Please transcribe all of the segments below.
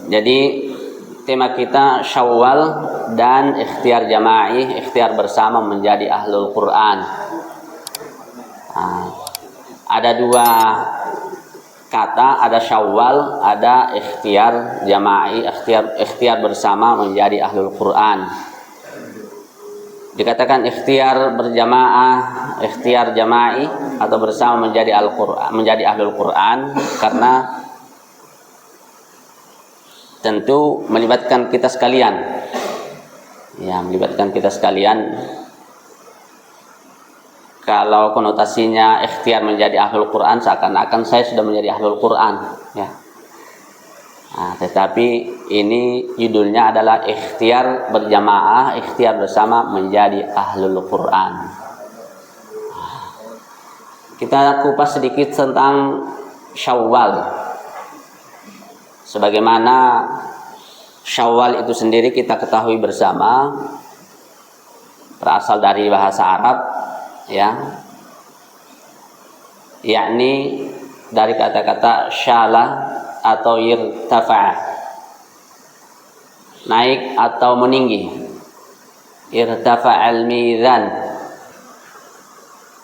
Jadi tema kita Syawal dan ikhtiar jama'i, ikhtiar bersama menjadi ahlul Quran. Ada dua kata, ada Syawal, ada ikhtiar jama'i, ikhtiar bersama menjadi ahlul Quran. Dikatakan ikhtiar berjamaah, ikhtiar jama'i atau bersama menjadi Al-Qur'an, menjadi ahlul Quran, karena tentu melibatkan kita sekalian. Ya, melibatkan kita sekalian. Kalau konotasinya ikhtiar menjadi ahlul Quran, seakan-akan saya sudah menjadi ahlul Quran, ya. Nah, tetapi ini judulnya adalah ikhtiar berjamaah, ikhtiar bersama menjadi ahlul Quran. Kita kupas sedikit tentang Syawal. Sebagaimana Syawal itu sendiri kita ketahui bersama berasal dari bahasa Arab, ya, yakni dari kata-kata syala atau irtafa'a, naik atau meninggi. Irtafa'al mizan,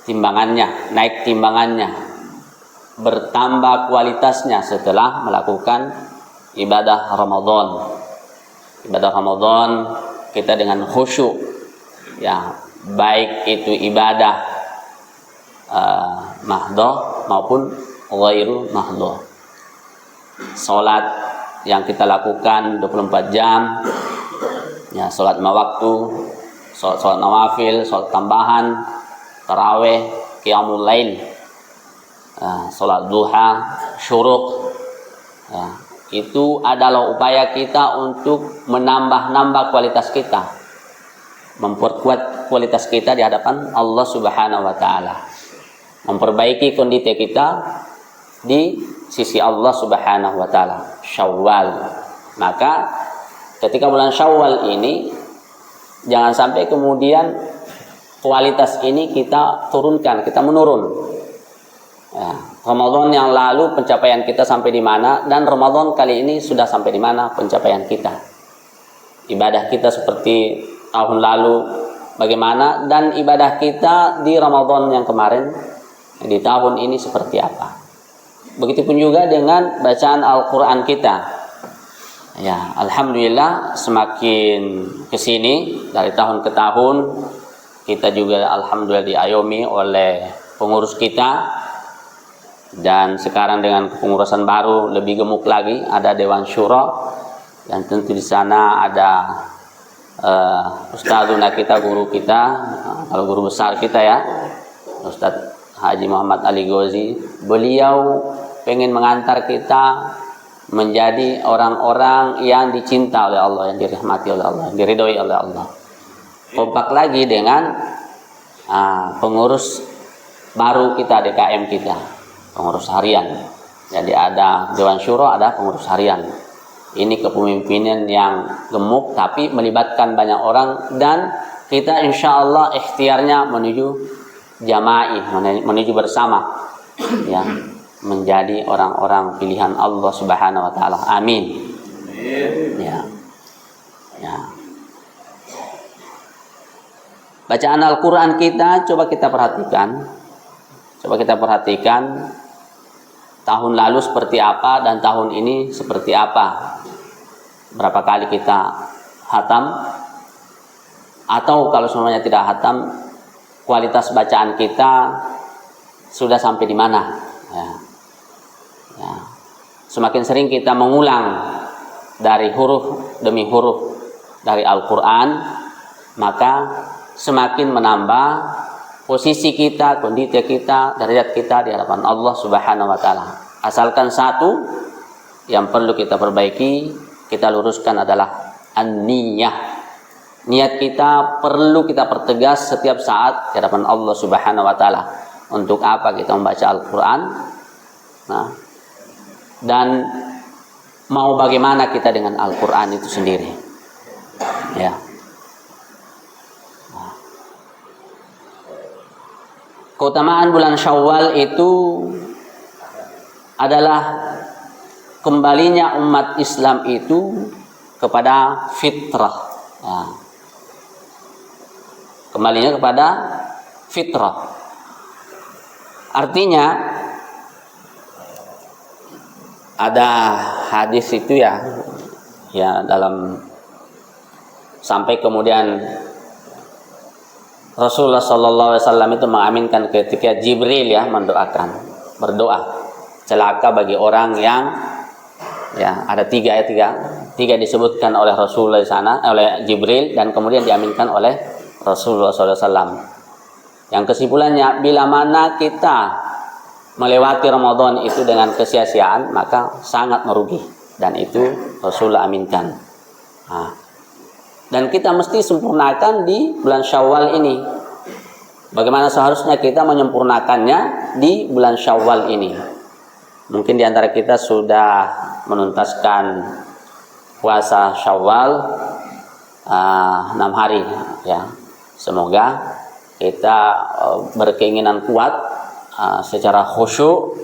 timbangannya, naik timbangannya, bertambah kualitasnya setelah melakukan ibadah Ramadan. Ibadah Ramadan kita dengan khusyuk, ya, baik itu ibadah mahdoh maupun ghairu mahdoh. Salat yang kita lakukan 24 jam, ya, salat lima waktu, salat nawafil, salat tambahan, tarawih, qiyamul lail, salat duha, syuruk, ya, itu adalah upaya kita untuk menambah kualitas kita, memperkuat kualitas kita di hadapan Allah Subhanahu wa taala, memperbaiki kondisi kita di sisi Allah Subhanahu wa taala. Syawal. Maka ketika bulan Syawal ini jangan sampai kemudian kualitas ini kita turunkan, kita menurun. Ya, Ramadan yang lalu pencapaian kita sampai di mana, dan Ramadan kali ini sudah sampai di mana pencapaian kita. Ibadah kita seperti tahun lalu bagaimana, dan ibadah kita di Ramadan yang kemarin di tahun ini seperti apa. Begitupun juga dengan bacaan Al-Quran kita. Ya, alhamdulillah semakin kesini dari tahun ke tahun kita juga alhamdulillah diayomi oleh pengurus kita, dan sekarang dengan kepengurusan baru lebih gemuk lagi, ada Dewan Syuro, dan tentu di sana ada Ustadzuna kita, guru kita, kalau guru besar kita ya, Ustadz Haji Muhammad Ali Gozi. Beliau pengen mengantar kita menjadi orang-orang yang dicinta oleh Allah, yang dirahmati oleh Allah, yang diridhoi oleh Allah. Kompak lagi dengan pengurus baru kita, DKM kita, pengurus harian. Jadi ada Dewan Syuro, ada pengurus harian. Ini kepemimpinan yang gemuk tapi melibatkan banyak orang, dan kita insya Allah ikhtiarnya menuju jama'i, menuju bersama, ya, menjadi orang-orang pilihan Allah Subhanahu wa taala. Amin. Ya. Ya. Bacaan Al-Qur'an kita coba kita perhatikan. Coba kita perhatikan tahun lalu seperti apa dan tahun ini seperti apa. Berapa kali kita hatam, atau kalau semuanya tidak hatam, kualitas bacaan kita sudah sampai di mana? Ya. Ya. Semakin sering kita mengulang dari huruf demi huruf dari Al-Quran, maka semakin menambah posisi kita, kondisi kita, derajat kita di hadapan Allah Subhanahu wa taala. Asalkan satu yang perlu kita perbaiki, kita luruskan adalah an-niyah. Niat kita perlu kita pertegas setiap saat di hadapan Allah Subhanahu wa taala. Untuk apa kita membaca Al-Qur'an? Nah, dan mau bagaimana kita dengan Al-Qur'an itu sendiri. Ya. Nah. Keutamaan bulan Syawal itu adalah kembalinya umat Islam itu kepada fitrah. Ya. Kembalinya kepada fitrah. Artinya ada hadis itu ya dalam sampai kemudian Rasulullah Sallallahu Alaihi Wasallam itu mengaminkan ketika Jibril ya berdoa celaka bagi orang yang ya ada tiga disebutkan oleh Rasulullah di sana oleh Jibril dan kemudian diaminkan oleh Rasulullah Sallallahu Alaihi Wasallam. Yang kesimpulannya bila mana kita melewati Ramadan itu dengan kesia-siaan maka sangat merugi dan itu Rasulullah aminkan. Nah, dan kita mesti sempurnakan di bulan Syawal ini. Bagaimana seharusnya kita menyempurnakannya di bulan Syawal ini? Mungkin di antara kita sudah menuntaskan puasa Syawal 6 hari ya. Semoga kita berkeinginan kuat secara khusyuk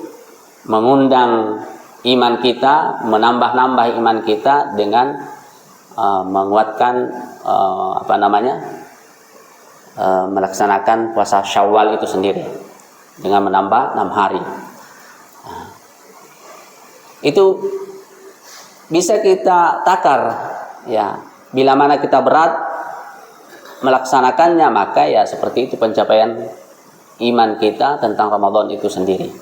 mengundang iman kita, menambah iman kita dengan menguatkan melaksanakan puasa Syawal itu sendiri dengan menambah 6 hari. Itu bisa kita takar ya. Bila mana kita berat melaksanakannya maka ya seperti itu pencapaian iman kita tentang Ramadan itu sendiri.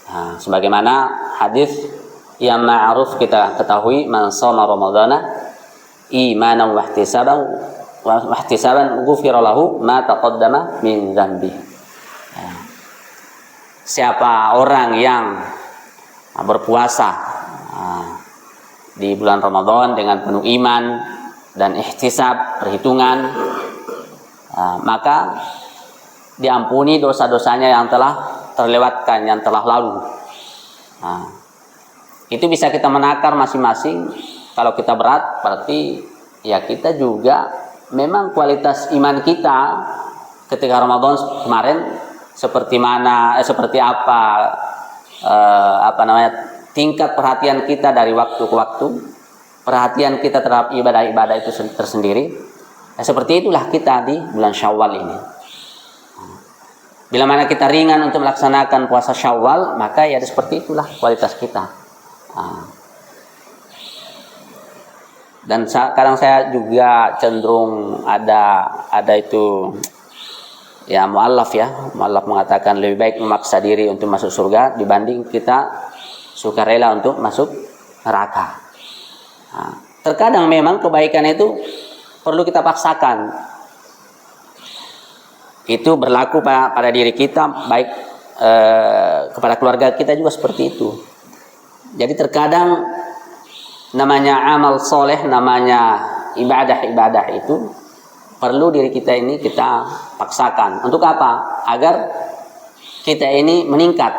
Nah, sebagaimana hadis yang ma'ruf kita ketahui man shoma ramadhana imanan wa ihtisaban ghufira lahu ma taqaddama min dzambi. Siapa orang yang berpuasa di bulan Ramadan dengan penuh iman dan ihtisab perhitungan maka diampuni dosa-dosanya yang telah terlewatkan, yang telah lalu. Itu bisa kita menakar masing-masing. Kalau kita berat berarti ya kita juga memang kualitas iman kita ketika Ramadan kemarin seperti tingkat perhatian kita dari waktu ke waktu, perhatian kita terhadap ibadah-ibadah itu tersendiri. Seperti itulah kita di bulan Syawal ini. Bila mana kita ringan untuk melaksanakan puasa Syawal, maka ya seperti itulah kualitas kita. Dan kadang saya juga cenderung ada itu ya mu'allaf mengatakan lebih baik memaksa diri untuk masuk surga dibanding kita sukarela untuk masuk neraka. Terkadang memang kebaikan itu perlu kita paksakan. Itu berlaku pada diri kita, baik kepada keluarga kita juga seperti itu. Jadi terkadang namanya amal soleh, namanya ibadah itu perlu diri kita ini kita paksakan. Untuk apa? Agar kita ini meningkat,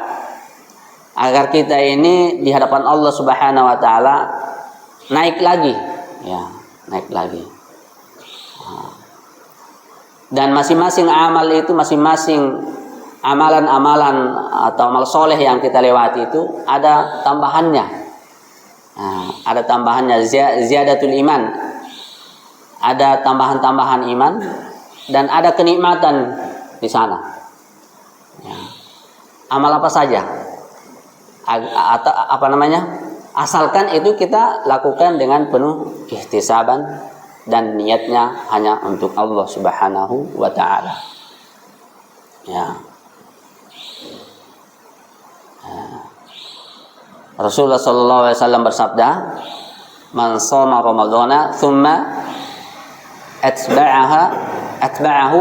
agar kita ini di hadapan Allah Subhanahu Wa Taala naik lagi, ya naik lagi. Dan masing-masing amal itu, masing-masing amalan-amalan atau amal soleh yang kita lewati itu ada tambahannya. Ada tambahannya, ziyadatul iman. Ada tambahan-tambahan iman dan ada kenikmatan di sana. Ya. Amal apa saja, asalkan itu kita lakukan dengan penuh ihtisaban dan niatnya hanya untuk Allah Subhanahu Wa Taala. Ya. Rasulullah Sallallahu Alaihi Wasallam bersabda, "Man shoma Ramadhana, thumma atba'ahu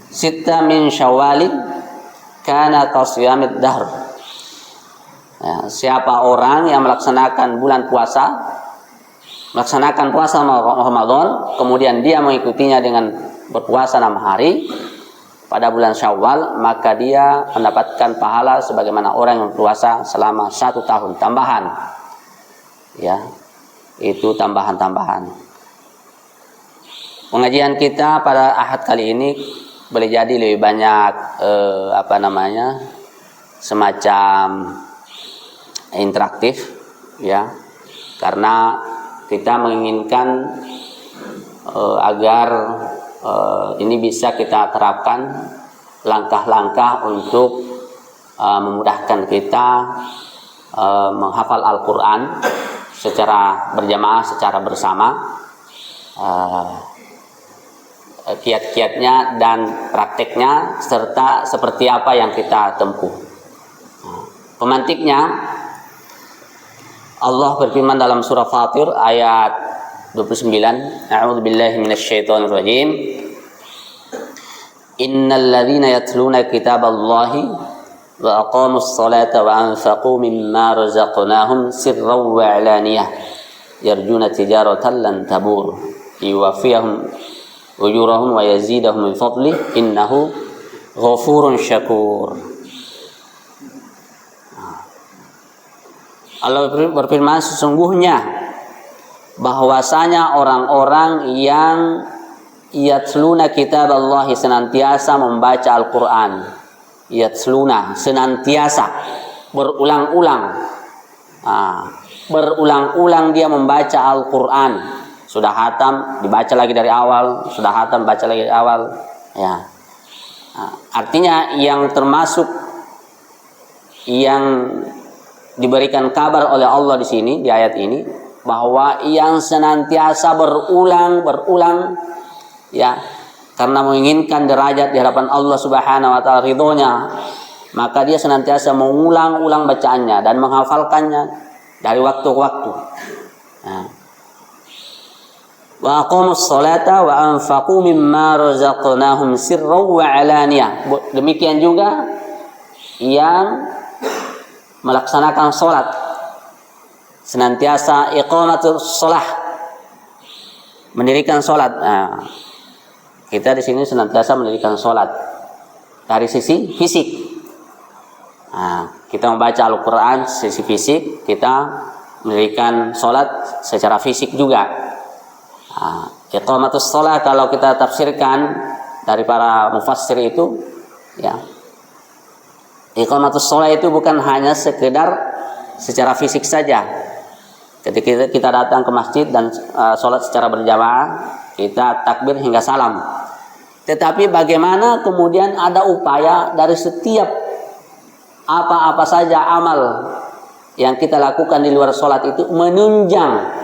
sitta min Syawalin, kana kasiyamid dahr." Ya, siapa orang yang melaksanakan puasa Ramadan, kemudian dia mengikutinya dengan berpuasa 6 hari pada bulan Syawal, maka dia mendapatkan pahala sebagaimana orang yang berpuasa selama 1 tahun tambahan. Ya, itu tambahan-tambahan. Pengajian kita pada Ahad kali ini boleh jadi lebih banyak semacam interaktif, ya, karena kita menginginkan agar ini bisa kita terapkan langkah-langkah untuk memudahkan kita menghafal Al-Quran secara berjamaah, secara bersama. Kiat-kiatnya dan prakteknya serta seperti apa yang kita tempuh. Pemantiknya Allah berfirman dalam surah Fatir ayat 29, A'udzubillahi minasyaitonir rajim. Innal ladzina yatluna kitaballahi wa aqamus salata wa anfaqu mimma razaqnahum sirran wa 'alaniyah yarjuna tijaratan lan tabur yuwaffihim ujurahum wa yazidahum min fadlih innahu ghafurun syakur. Allah berfirman, sesungguhnya bahwasanya orang-orang yang yatluna kitaballahi, senantiasa membaca Al-Quran, yatluna senantiasa berulang-ulang, berulang-ulang dia membaca Al-Quran. Sudah hatam, dibaca lagi dari awal. Sudah hatam, baca lagi dari awal. Ya. Artinya yang termasuk yang diberikan kabar oleh Allah di sini, di ayat ini, bahwa yang senantiasa berulang, ya, karena menginginkan derajat di hadapan Allah Subhanahu Wa Taala, ridhonya, maka dia senantiasa mengulang-ulang bacaannya dan menghafalkannya dari waktu ke waktu. Nah. Wa aqamus salata wa anfaqu mimma razaqnahum sirran wa 'alaniyah. Demikian juga yang melaksanakan salat, senantiasa iqamatus shalah, mendirikan salat. Nah, kita di sini senantiasa mendirikan salat dari sisi fisik. Nah, kita membaca Al-Qur'an sisi fisik, kita mendirikan salat secara fisik juga. Iqamatus shalah kalau kita tafsirkan dari para mufassir itu, ya, iqamatus shalah itu bukan hanya sekedar secara fisik saja. Ketika kita datang ke masjid dan sholat secara berjamaah, kita takbir hingga salam. Tetapi bagaimana kemudian ada upaya dari setiap apa-apa saja amal yang kita lakukan di luar sholat itu menunjang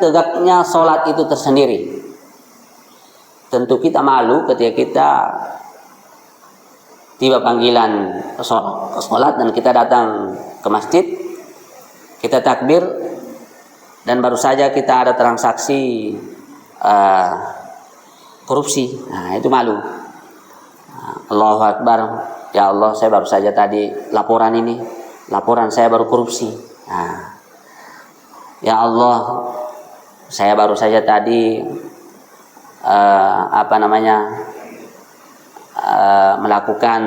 tegaknya sholat itu tersendiri. Tentu kita malu ketika kita tiba panggilan sholat dan kita datang ke masjid, kita takbir dan baru saja kita ada transaksi korupsi. Nah, itu malu. Allahu Akbar, ya Allah, saya baru saja tadi laporan saya baru korupsi. Nah, ya Allah, saya baru saja tadi melakukan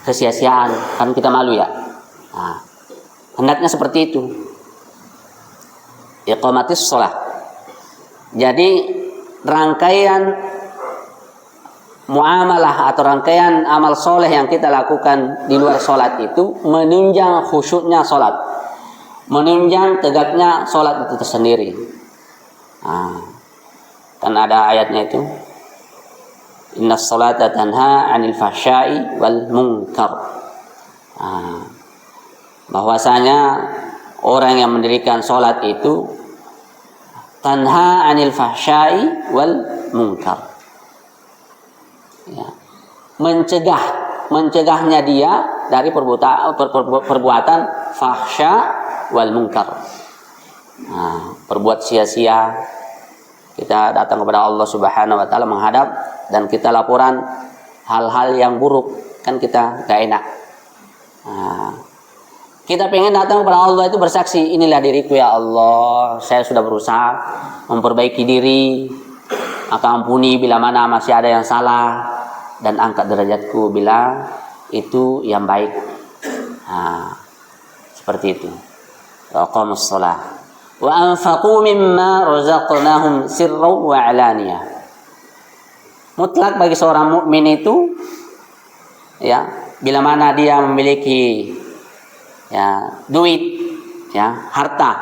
kesia-siaan, kan kita malu ya. Nah, hendaknya seperti itu. Iqamatis shalah. Jadi rangkaian muamalah atau rangkaian amal soleh yang kita lakukan di luar sholat itu menunjang khusyuknya sholat, menunjang tegaknya sholat itu tersendiri. Kan ada ayatnya itu, innas sholata tanha 'anil fahsya'i wal munkar. Bahwasanya orang yang mendirikan sholat itu tanha 'anil fahsya'i wal munkar, ya, mencegahnya dia dari perbuatan fahsya wal munkar. Perbuat sia-sia, kita datang kepada Allah Subhanahu Wa Taala menghadap dan kita laporan hal-hal yang buruk, kan kita gak enak. Kita pengen datang kepada Allah itu bersaksi, inilah diriku ya Allah, saya sudah berusaha memperbaiki diri, maka ampuni bila mana masih ada yang salah dan angkat derajatku bila itu yang baik. Seperti itu. Aqamus shalah wa anfaqu mimma razaqnahum sirran wa 'alaniyah. Mutlak bagi seorang mukmin itu, ya, bila mana dia memiliki ya, duit, ya, harta,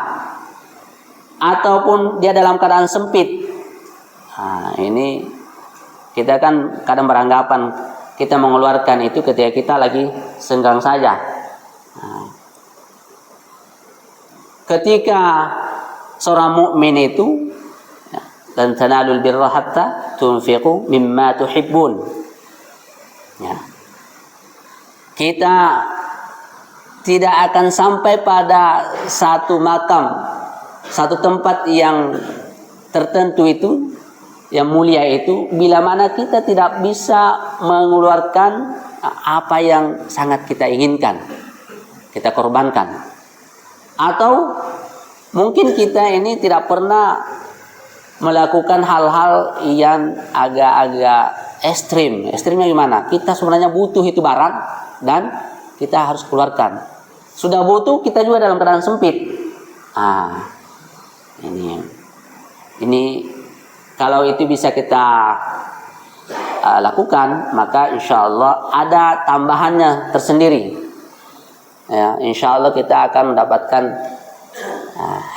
ataupun dia dalam keadaan sempit. Nah, ini kita kan kadang beranggapan kita mengeluarkan itu ketika kita lagi senggang saja. Nah, ketika seorang mukmin itu, dan tanalul birra hatta tunfiqu mimma tuhibbun. Ya. Kita tidak akan sampai pada satu makam, satu tempat yang tertentu itu, yang mulia itu, bila mana kita tidak bisa mengeluarkan apa yang sangat kita inginkan, kita korbankan. Atau mungkin kita ini tidak pernah melakukan hal-hal yang agak-agak ekstrim. Ekstrimnya gimana? Kita sebenarnya butuh itu barang dan kita harus keluarkan. Sudah butuh, kita juga dalam keadaan sempit. Ini kalau itu bisa kita lakukan, maka insya Allah ada tambahannya tersendiri. Ya, insya Allah kita akan mendapatkan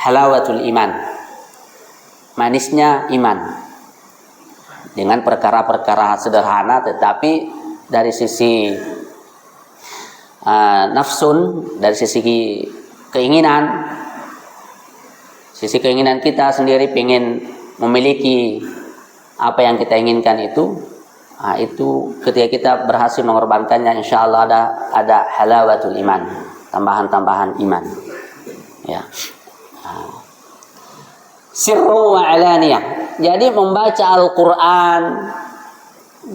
halawatul iman, manisnya iman, dengan perkara-perkara sederhana, tetapi dari sisi nafsun, dari sisi keinginan, kita sendiri pengen memiliki apa yang kita inginkan itu ketika kita berhasil mengorbankannya, insya Allah ada halawatul iman, tambahan-tambahan iman. Ya. Sirru wa alaniyah. Jadi membaca Al-Quran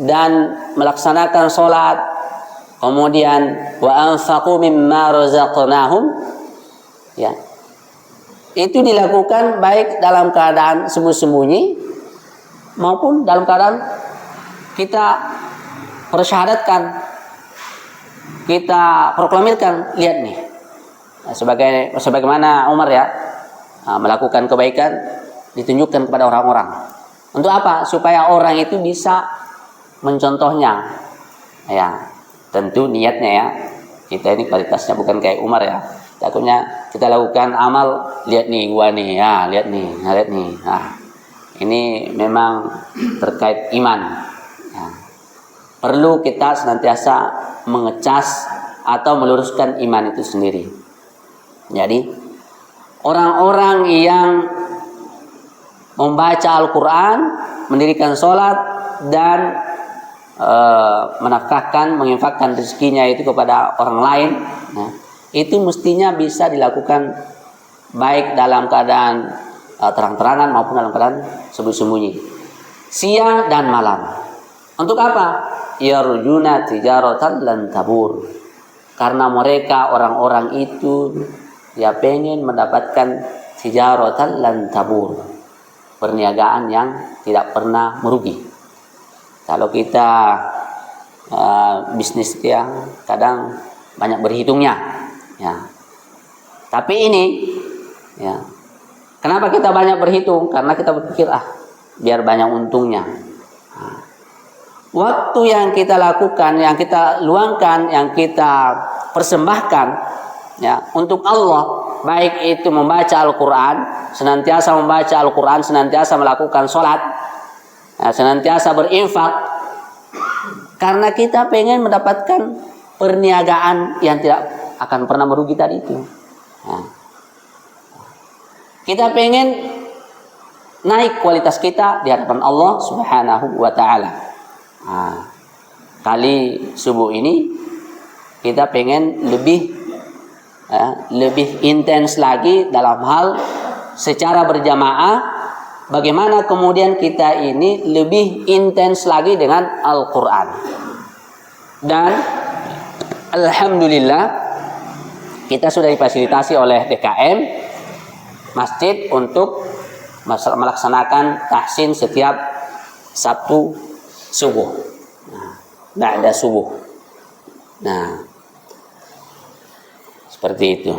dan melaksanakan sholat, kemudian wa anfaqu mimma razaqnahum, ya, itu dilakukan baik dalam keadaan sembunyi maupun dalam keadaan kita persyahadatkan, kita proklamirkan. Lihat nih, sebagaimana Umar, ya, melakukan kebaikan ditunjukkan kepada orang-orang. Untuk apa? Supaya orang itu bisa mencontohnya. Ya, tentu niatnya, ya, kita ini kualitasnya bukan kayak Umar, ya. Takutnya kita lakukan amal, lihat nih gua nih, ya, lihat nih. Nah, ini memang terkait iman. Ya. Perlu kita senantiasa mengecas atau meluruskan iman itu sendiri. Jadi orang-orang yang membaca Al-Quran, mendirikan sholat, dan menafkahkan, menginfakkan rezekinya itu kepada orang lain, nah, itu mestinya bisa dilakukan baik dalam keadaan terang-terangan maupun dalam keadaan sembunyi-sembunyi, siang dan malam. Untuk apa? Yarjuna tijaratan lan tabur. Karena mereka orang-orang itu, ya, pengen mendapatkan tijaratan lan tabur, perniagaan yang tidak pernah merugi. Kalau kita bisnis, ya, kadang banyak berhitungnya, ya. Tapi ini, ya, kenapa kita banyak berhitung? Karena kita berpikir, biar banyak untungnya. Waktu yang kita lakukan, yang kita luangkan, yang kita persembahkan, ya, untuk Allah, baik itu membaca Al-Quran, senantiasa membaca Al-Quran, senantiasa melakukan sholat, ya, senantiasa berinfak, karena kita pengen mendapatkan perniagaan yang tidak akan pernah merugi tadi itu. Ya. Kita pengen naik kualitas kita di hadapan Allah Subhanahu wa Ta'ala. Nah, kali subuh ini kita pengen lebih intens lagi dalam hal secara berjamaah. Bagaimana kemudian kita ini lebih intens lagi dengan Al-Quran. Dan alhamdulillah kita sudah difasilitasi oleh DKM masjid untuk melaksanakan tahsin setiap Sabtu subuh. Nah, ada subuh. Nah, seperti itu.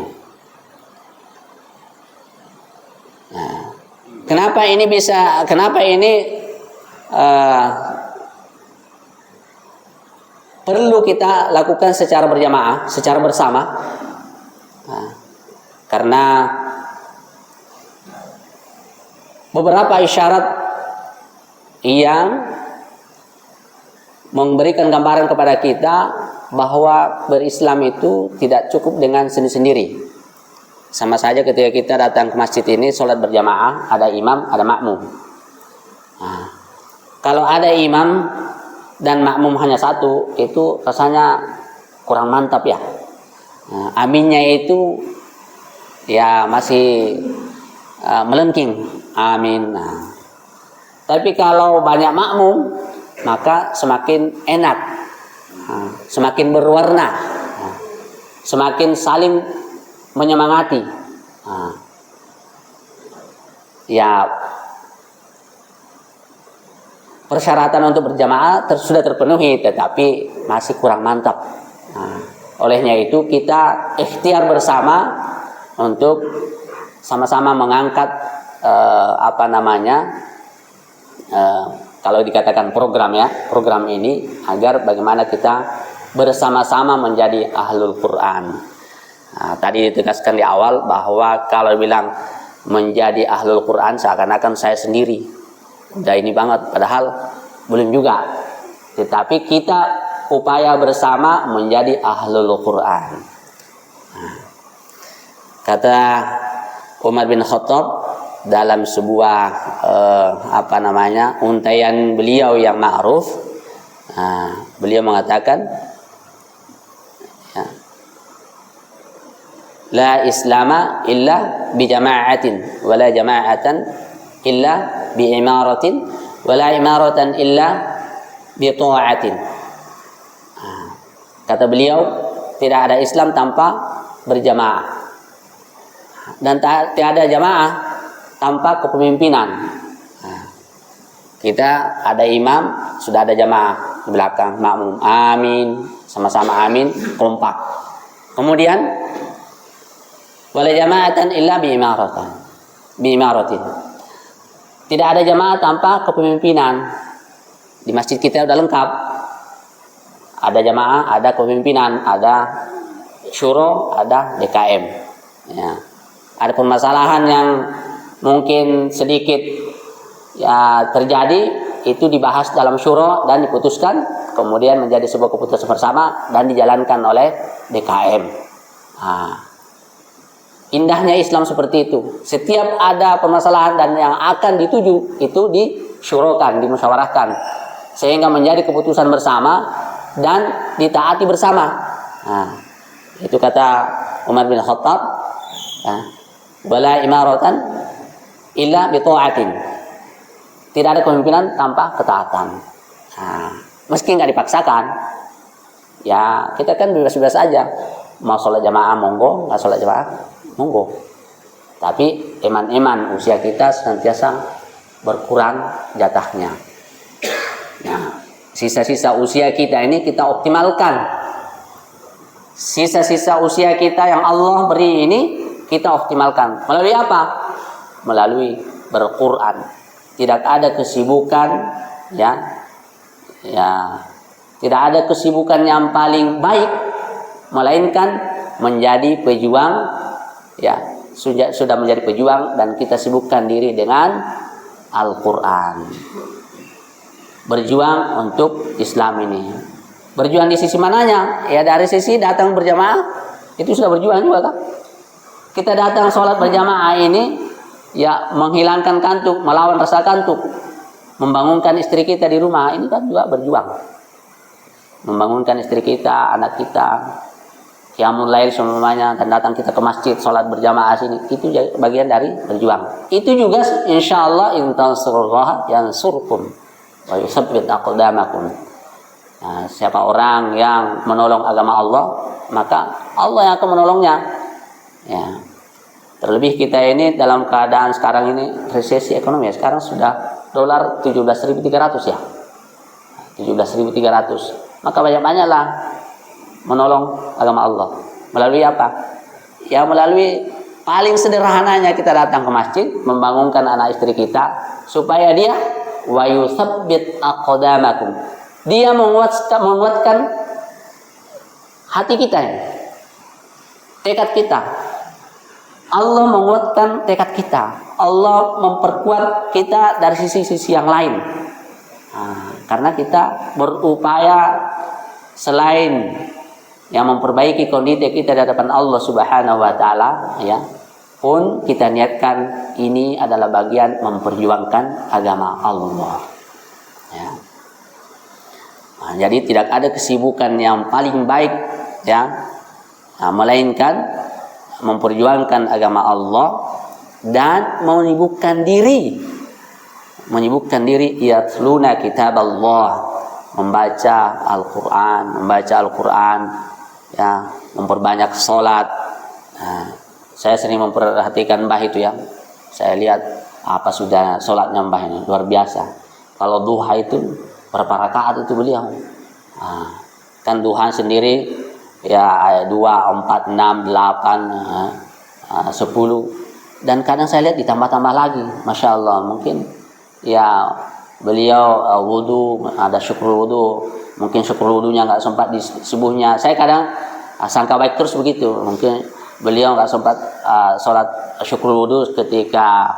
Nah, kenapa ini perlu kita lakukan secara berjamaah, secara bersama? Nah, karena beberapa isyarat yang memberikan gambaran kepada kita bahwa berislam itu tidak cukup dengan sendiri-sendiri. Sama saja ketika kita datang ke masjid ini sholat berjamaah, ada imam, ada makmum. Nah, kalau ada imam dan makmum hanya satu, itu rasanya kurang mantap ya. Nah, aminnya itu ya masih melengking, amin. Nah, tapi kalau banyak makmum, maka semakin enak, semakin berwarna, semakin saling menyemangati. Ya, persyaratan untuk berjamaah sudah terpenuhi, tetapi masih kurang mantap. Olehnya itu kita ikhtiar bersama untuk sama-sama mengangkat kalau dikatakan program ini agar bagaimana kita bersama-sama menjadi ahlul Quran. Nah, tadi ditegaskan di awal bahwa kalau bilang menjadi ahlul Quran seakan-akan saya sendiri, udah ini banget, padahal belum juga. Tetapi kita upaya bersama menjadi ahlul Quran. Nah, kata Umar bin Khattab dalam sebuah untaian beliau yang ma'ruf, beliau mengatakan, la islama illa bi jama'atin wa la jama'atan illa bi imaratin wa la imaratan illa bi ta'atin. Kata beliau, tidak ada Islam tanpa berjamaah, dan tiada jamaah tanpa kepemimpinan. Nah, kita ada imam, sudah ada jamaah di belakang, makmum amin, sama-sama amin, kompak. Kemudian wala jama'atan illa bi imaratin. Tidak ada jamaah tanpa kepemimpinan. Di masjid kita sudah lengkap. Ada jamaah, ada kepemimpinan, ada syuro, ada DKM. Ya. Ada permasalahan yang mungkin sedikit ya terjadi, itu dibahas dalam syuro dan diputuskan, kemudian menjadi sebuah keputusan bersama dan dijalankan oleh DKM. Indahnya Islam seperti itu. Setiap ada permasalahan dan yang akan dituju itu disyurokan, dimusyawarahkan, sehingga menjadi keputusan bersama dan ditaati bersama. Itu kata Umar bin Khattab, wala imaratan illa bi ta'atin. Tidak ada kepemimpinan tanpa ketaatan. Meski nggak dipaksakan, ya kita kan bebas-bebas aja. Mau sholat jamaah monggo, nggak sholat jamaah monggo. Tapi eman-eman usia kita senantiasa berkurang jatahnya. Nah, sisa-sisa usia kita ini kita optimalkan. Sisa-sisa usia kita yang Allah beri ini kita optimalkan. Melalui apa? Melalui berquran. Tidak ada kesibukan, ya, tidak ada kesibukan yang paling baik, melainkan menjadi pejuang, ya, sudah menjadi pejuang dan kita sibukkan diri dengan Al-Quran. Berjuang untuk Islam ini. Berjuang di sisi mananya? Ya dari sisi datang berjamaah, itu sudah berjuang juga kan? Kita datang sholat berjamaah ini, ya menghilangkan kantuk, melawan rasa kantuk, membangunkan istri kita di rumah, ini kan juga berjuang. Membangunkan istri kita, anak kita, qiyamul lail semuanya, dan datang kita ke masjid sholat berjamaah sini, itu bagian dari berjuang. Itu juga insyaallah in tansurullaha yansurkum wa yusabbit aqdamakum. Nah, siapa orang yang menolong agama Allah, maka Allah yang akan menolongnya. Ya. Terlebih kita ini dalam keadaan sekarang ini resesi ekonomi ya. Sekarang sudah dolar 17.300 ya. 17.300. Maka banyak-banyaklah menolong agama Allah. Melalui apa? Ya melalui paling sederhananya kita datang ke masjid, membangunkan anak istri kita supaya dia wa yusabbit aqdamakum. Dia menguatkan hati kita, tekad kita. Allah menguatkan tekad kita. Allah memperkuat kita dari sisi-sisi yang lain. Karena kita berupaya selain yang memperbaiki kondisi kita di hadapan Allah Subhanahu wa taala, ya, pun kita niatkan ini adalah bagian memperjuangkan agama Allah. Ya. Jadi tidak ada kesibukan yang paling baik, ya, melainkan memperjuangkan agama Allah dan menyibukkan diri yatluna kitab Allah, membaca Al-Quran, ya, memperbanyak sholat. Saya sering memperhatikan Mbah itu, ya. Saya lihat apa sudah sholatnya Mbah ini luar biasa. Kalau duha itu berapa rakaat itu beliau? Kan duha sendiri ya 2, 4, 6, 8, 10, dan kadang saya lihat ditambah-tambah lagi. Masya Allah, mungkin ya beliau wudu, ada syukur wudu, mungkin syukur wudunya nggak sempat di subuhnya. Saya kadang sangka baik terus begitu, mungkin beliau nggak sempat sholat syukur wudu ketika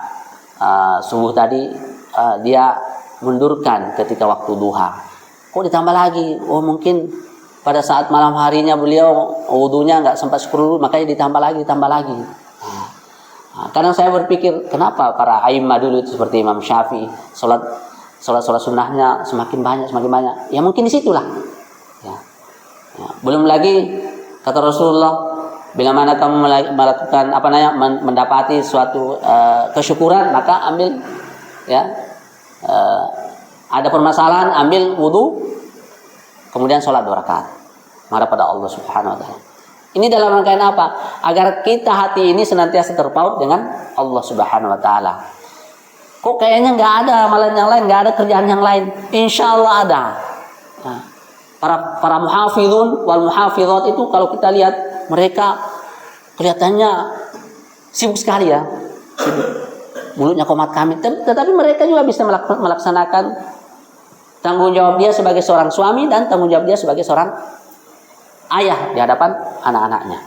subuh tadi, dia mundurkan ketika waktu duha. Kok ditambah lagi? Oh, mungkin pada saat malam harinya beliau wudunya nggak sempat syukur wudu, makanya ditambah lagi. Kadang saya berpikir, kenapa para a'immah dulu itu seperti Imam Syafi'i, sholat sunnahnya semakin banyak. Ya mungkin disitulah. Ya. Belum lagi kata Rasulullah, bila mana kamu melakukan mendapati suatu kesyukuran, maka ambil, ya, ada permasalahan, ambil wudu, kemudian sholat 2 rakaat, menghadap pada Allah Subhanahu wa taala. Ini dalam rangkaian apa? Agar kita hati ini senantiasa terpaut dengan Allah Subhanahu wa taala. Kok kayaknya nggak ada amalan yang lain, nggak ada kerjaan yang lain? Insya Allah ada. Para muhafizun wal muhafizat itu kalau kita lihat, mereka kelihatannya sibuk sekali, ya. Sibuk. Mulutnya komat kamit, tetapi mereka juga bisa melaksanakan tanggung jawab dia sebagai seorang suami dan tanggung jawab dia sebagai seorang ayah di hadapan anak-anaknya.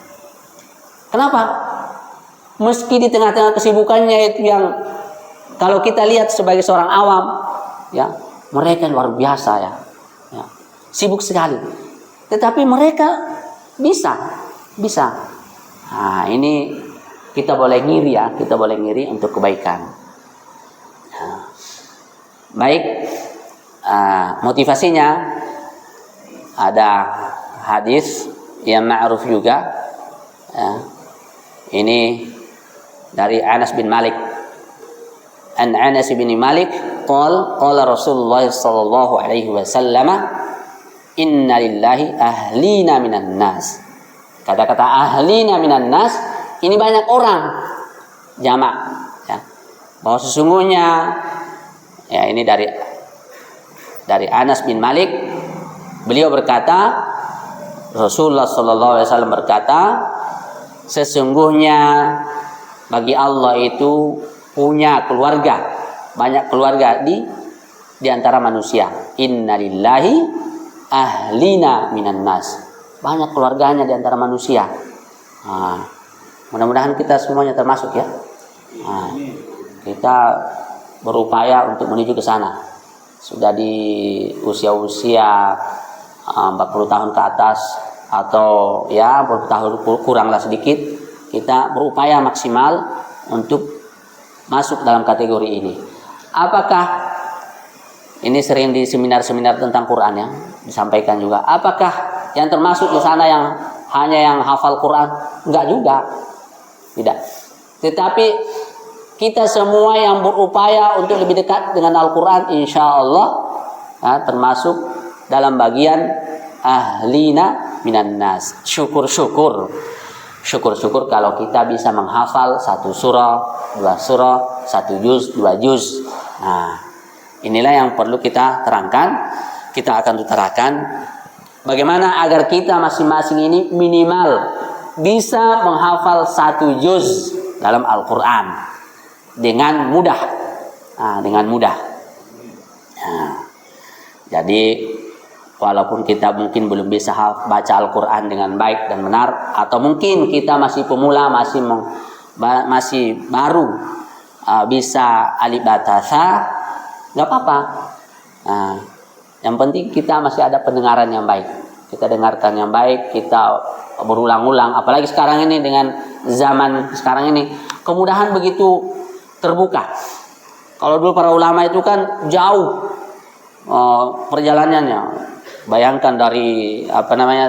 Kenapa? Meski di tengah-tengah kesibukannya itu yang kalau kita lihat sebagai seorang awam, ya, mereka luar biasa, ya, sibuk sekali. Tetapi mereka bisa. Ini kita boleh ngiri, ya, kita boleh ngiri untuk kebaikan. Baik, motivasinya ada hadis yang ma'ruf juga, ya. Ini dari Anas bin Malik. An Anas bin Malik qala Rasulullah sallallahu alaihi wasallam, inna lillahi ahlina minan nas. Kata-kata ahlina minan nas ini banyak orang, jamak, ya. Bahwa sesungguhnya, ya, ini dari Anas bin Malik, beliau berkata, Rasulullah sallallahu alaihi wasallam berkata, sesungguhnya bagi Allah itu punya keluarga, banyak keluarga di antara manusia. Innalillahi ahlina minan nas. Banyak keluarganya di antara manusia. Mudah-mudahan kita semuanya termasuk, ya. Kita berupaya untuk menuju ke sana. Sudah di usia-usia 40 tahun ke atas, atau ya 40 tahun kuranglah sedikit, kita berupaya maksimal untuk masuk dalam kategori ini. Apakah ini sering di seminar-seminar tentang Quran, ya, disampaikan juga, apakah yang termasuk di sana yang hanya yang hafal Quran? Enggak juga, tidak. Tetapi kita semua yang berupaya untuk lebih dekat dengan Al-Quran, insya Allah, ya, termasuk dalam bagian ahlina minan nas. Syukur-syukur kalau kita bisa menghafal 1 surah, 2 surah, 1 juz, 2 juz. Nah, inilah yang perlu kita terangkan. Kita akan utarakan bagaimana agar kita masing-masing ini minimal bisa menghafal 1 juz dalam Al-Quran dengan mudah. Jadi walaupun kita mungkin belum bisa baca Al-Quran dengan baik dan benar, atau mungkin kita masih pemula, masih masih baru bisa alif batasa, nggak apa-apa. Nah, yang penting kita masih ada pendengaran yang baik. Kita dengarkan yang baik, kita berulang-ulang. Apalagi sekarang ini dengan zaman sekarang ini, kemudahan begitu terbuka. Kalau dulu para ulama itu kan jauh perjalanannya. Bayangkan dari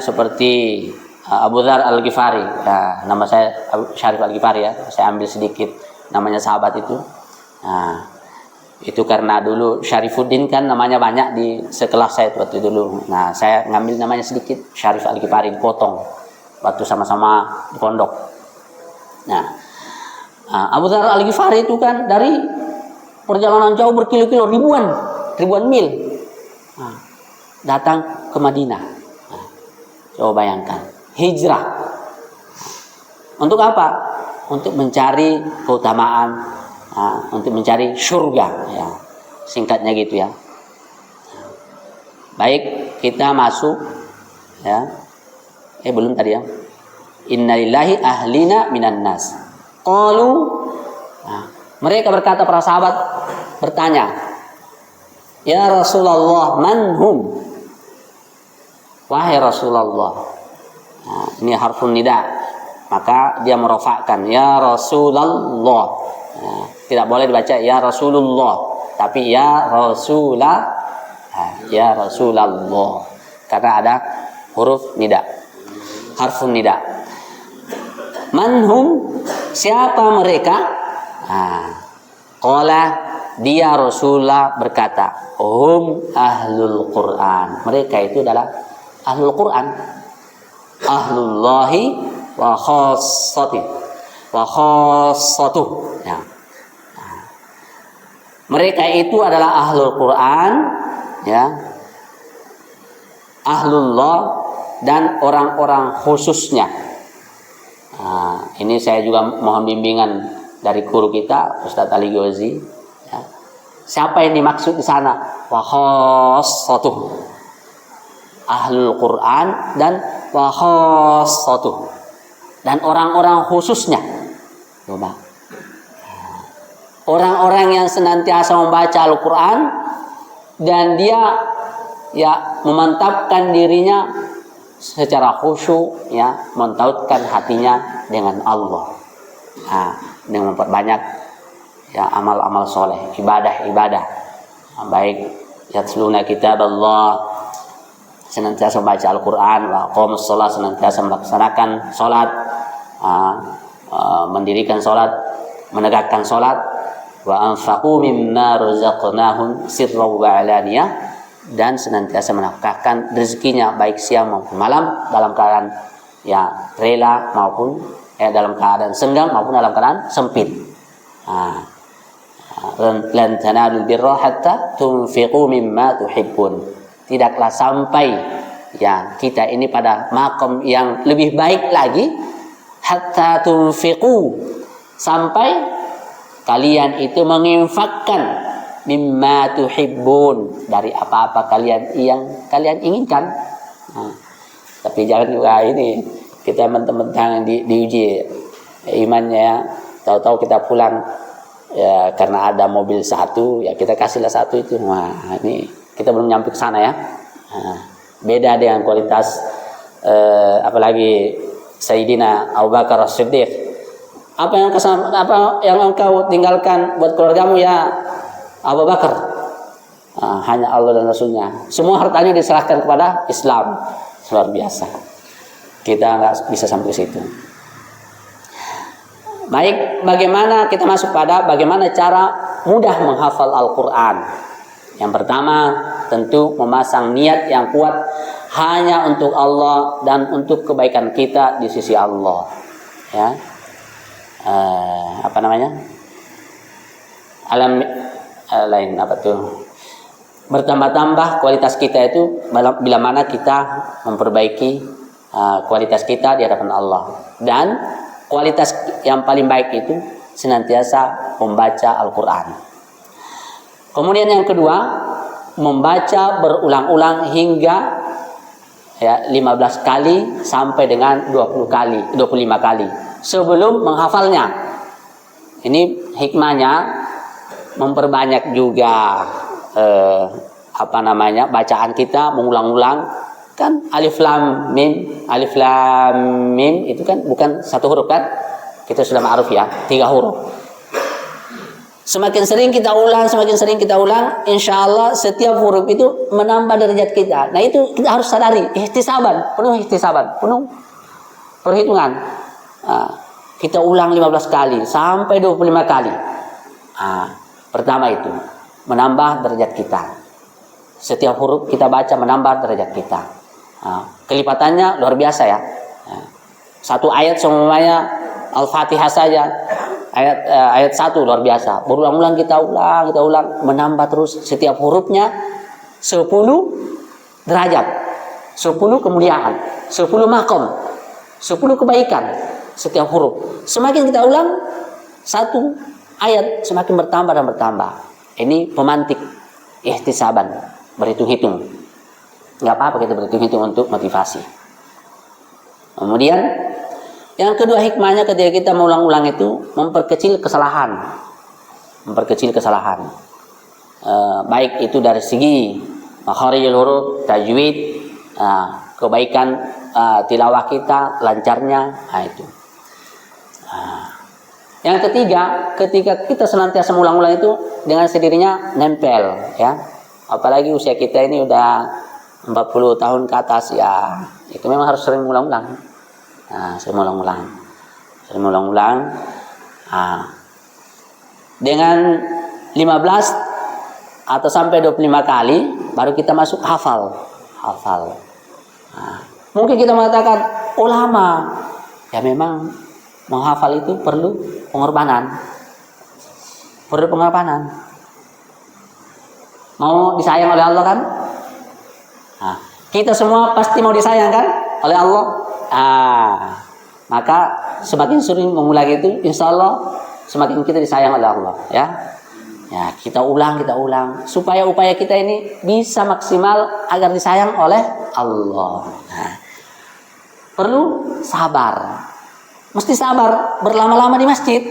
seperti Abu Dzar Al-Ghifari. Nah, nama saya Syarif Al-Ghifari ya. Saya ambil sedikit namanya sahabat itu. Nah, itu karena dulu Syarifuddin kan namanya banyak di sekelas saya waktu dulu. Nah, saya ngambil namanya sedikit, Syarif Al-Ghifari, dipotong waktu sama-sama di pondok. Nah, Abu Dzar Al-Ghifari itu kan dari perjalanan jauh berkilo-kilo, ribuan mil, datang ke Madinah. Coba bayangkan, hijrah. Untuk apa? Untuk mencari keutamaan, untuk mencari surga. Ya. Singkatnya gitu ya. Baik, kita masuk. Ya. Belum tadi ya. Innalillahi ahlina minan nas. Qalu. Mereka berkata, para sahabat bertanya, ya Rasulullah, man hum? Wahai Rasulullah. Ini harfun nida, maka dia merofakkan, ya Rasulullah. Tidak boleh dibaca ya Rasulullah, tapi ya Rasulah, ya Rasulullah, karena ada huruf nida, harfun nida. Manhum, siapa mereka? Qala, dia Rasulullah berkata, hum ahlul Quran. Mereka itu adalah ahlul Quran, ahlullahi wa khassatuh, ya. Mereka itu adalah ahlul Quran, ya, ahlullah, dan orang-orang khususnya. Ini saya juga mohon bimbingan dari guru kita, Ustadz Ali Ghozi. Ya. Siapa yang dimaksud di sana? Wa khassatuh, ahlul Quran dan wa khassatuh, dan orang-orang khususnya. Coba. Orang-orang yang senantiasa membaca Al-Quran dan dia ya memantapkan dirinya secara khusyuk, ya, mentautkan hatinya dengan Allah. Dengan memperbanyak ya amal-amal soleh, ibadah. Baik yatluna kitab Allah, senantiasa membaca Al-Quran, wa aqamus shalah, senantiasa melaksanakan salat, mendirikan salat, menegakkan salat, wa anfaqu mimma razaqnahum sirran wa alaniyah, dan senantiasa menafkahkan rezekinya baik siang maupun malam dalam keadaan ya rela maupun dalam keadaan senggang maupun dalam keadaan sempit. Lan tanalul birra hatta tunfiqu mimma tuhibbun. Tidaklah sampai ya kita ini pada makom yang lebih baik lagi, hatta tunfiqu, sampai kalian itu menginfakkan mimma tuhibbun, dari apa-apa kalian yang kalian inginkan. Tapi jangan juga ini kita mentang-mentang diuji imannya, ya. Tahu-tahu kita pulang ya karena ada mobil satu, ya kita kasihlah satu itu. Wah, ini kita belum nyampe ke sana ya. Beda dengan kualitas apalagi Sayyidina Abu Bakar As-Siddiq. Apa yang engkau tinggalkan buat keluargamu ya Abu Bakar? Hanya Allah dan Rasulnya. Semua hartanya diserahkan kepada Islam. Luar biasa. Kita nggak bisa sampai ke situ. Baik, bagaimana kita masuk pada bagaimana cara mudah menghafal Al-Quran? Yang pertama, tentu memasang niat yang kuat hanya untuk Allah dan untuk kebaikan kita di sisi Allah. Ya, lain apa tuh? Bertambah-tambah kualitas kita itu bila mana kita memperbaiki kualitas kita di hadapan Allah. Dan kualitas yang paling baik itu senantiasa membaca Al-Quran. Kemudian yang kedua, membaca berulang-ulang hingga ya 15 kali sampai dengan 20 kali, 25 kali sebelum menghafalnya. Ini hikmahnya memperbanyak juga bacaan kita, mengulang-ulang. Kan alif lam mim itu kan bukan satu huruf kan? Kita sudah ma'ruf ya, 3 huruf. Semakin sering kita ulang, insya Allah setiap huruf itu menambah derajat kita. Nah itu kita harus sadari, penuh perhitungan. Kita ulang 15 kali sampai 25 kali. Pertama itu menambah derajat kita. Setiap huruf kita baca menambah derajat kita. Kelipatannya luar biasa ya. Satu ayat semuanya Al-Fatihah saja. Ayat 1 luar biasa. Berulang-ulang kita ulang, menambah terus setiap hurufnya 10 derajat, 10 kemuliaan, 10 makom, 10 kebaikan setiap huruf. Semakin kita ulang satu ayat semakin bertambah dan bertambah. Ini pemantik ihtisaban, berhitung-hitung. Nggak apa-apa kita berhitung-hitung untuk motivasi. Kemudian yang kedua hikmahnya ketika kita mengulang-ulang itu memperkecil kesalahan. Baik itu dari segi makharijul huruf, tajwid, kebaikan tilawah kita, lancarnya, itu. Yang ketiga, ketika kita senantiasa mengulang-ulang itu dengan sendirinya nempel ya. Apalagi usia kita ini udah 40 tahun ke atas ya. Itu memang harus sering mengulang-ulang. Sering mengulang. Dengan 15 atau sampai 25 kali baru kita masuk hafal. Mungkin kita mengatakan lama. Ya memang menghafal itu perlu pengorbanan. Mau disayang oleh Allah kan? Kita semua pasti mau disayang kan oleh Allah. Maka semakin sering mengulang itu, insya Allah semakin kita disayang oleh Allah. Ya, kita ulang supaya upaya kita ini bisa maksimal agar disayang oleh Allah. Perlu sabar, mesti sabar berlama-lama di masjid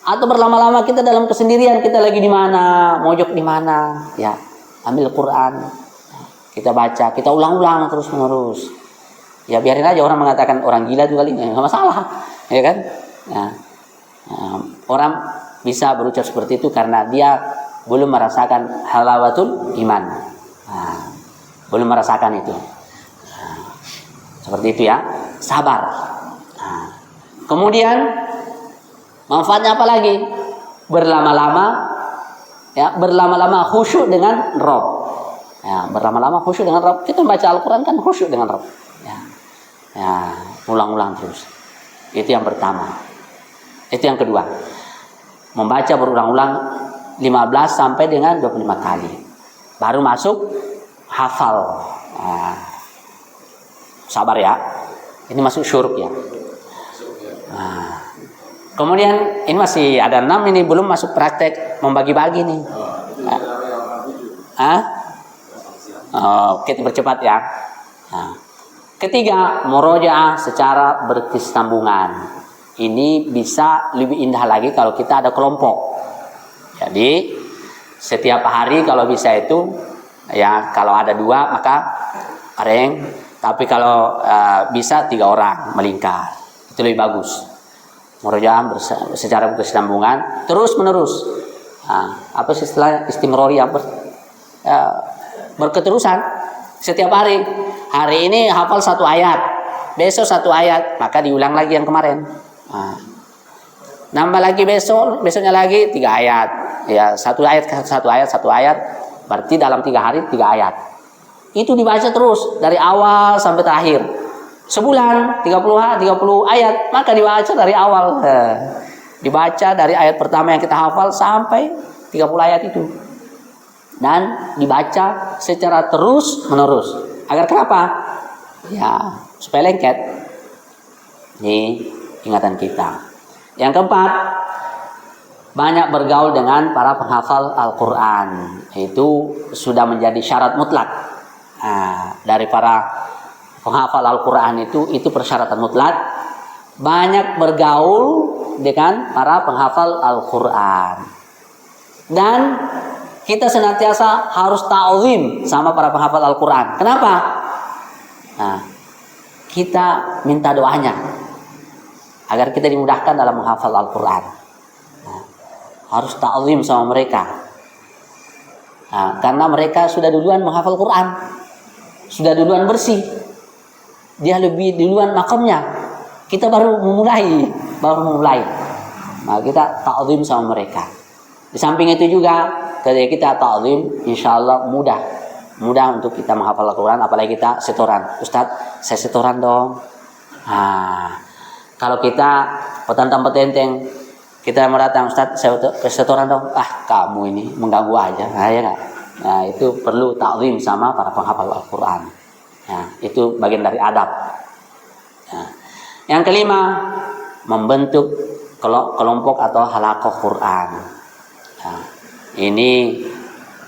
atau berlama-lama kita dalam kesendirian. Kita lagi di mana, mojok di mana, ya ambil Quran, kita baca, kita ulang-ulang terus-menerus. Ya biarin aja orang mengatakan orang gila juga kali, nggak masalah, ya kan? Orang bisa berucap seperti itu karena dia belum merasakan halawatul iman, belum merasakan itu. Seperti itu ya, sabar. Kemudian manfaatnya apa lagi? Berlama-lama khusyuk dengan Rabb. Berlama-lama khusyuk dengan Rabb. Kita baca Al-Quran kan khusyuk dengan Rabb. Ulang-ulang terus. Itu yang pertama. Itu yang kedua. Membaca berulang-ulang 15 sampai dengan 25 kali. Baru masuk hafal. Sabar ya. Ini masuk syuruk ya. Kemudian ini masih ada 6, ini belum masuk praktek membagi-bagi nih. Kita percepat ya. Ketiga, murojaah secara berkesinambungan. Ini bisa lebih indah lagi kalau kita ada kelompok. Jadi setiap hari kalau bisa itu ya, kalau ada 2 maka ring, tapi kalau bisa 3 orang melingkar. Itu lebih bagus. Murojaah secara berkesinambungan terus menerus. Apa sih istilah istimrori, berketerusan. Setiap hari ini hafal 1 ayat, besok 1 ayat, maka diulang lagi yang kemarin. Nambah lagi besoknya lagi 3 ayat. Ya, 1 ayat, berarti dalam 3 hari 3 ayat. Itu dibaca terus dari awal sampai terakhir. Sebulan 30 ayat, maka dibaca dari awal. Dibaca dari ayat pertama yang kita hafal sampai 30 ayat itu. Dan dibaca secara terus menerus. Agar kenapa? Ya, supaya lengket di ingatan kita. Yang keempat, banyak bergaul dengan para penghafal Al-Quran. Itu sudah menjadi syarat mutlak. Dari para penghafal Al-Quran itu persyaratan mutlak. Banyak bergaul dengan para penghafal Al-Quran. Dan kita senantiasa harus ta'zim sama para penghafal Al-Quran. Kenapa? Nah, kita minta doanya agar kita dimudahkan dalam menghafal Al-Quran. Nah, harus ta'zim sama mereka. Nah, karena mereka sudah duluan menghafal Quran, sudah duluan bersih, dia lebih duluan makamnya. Kita baru memulai. Nah, kita ta'zim sama mereka. Di samping itu juga, ketika kita ta'zim, insya Allah mudah untuk kita menghafal Al-Quran. Apalagi kita setoran. Ustadz, saya setoran dong. Nah, kalau kita petantang-petenteng, kita meratang, Ustadz, saya setoran dong. Kamu ini mengganggu aja. Nah, ya nggak? Nah, itu perlu ta'zim sama para penghafal Al-Quran. Nah, itu bagian dari adab. Nah, yang kelima, membentuk kelompok atau halaqah Quran. Nah, ini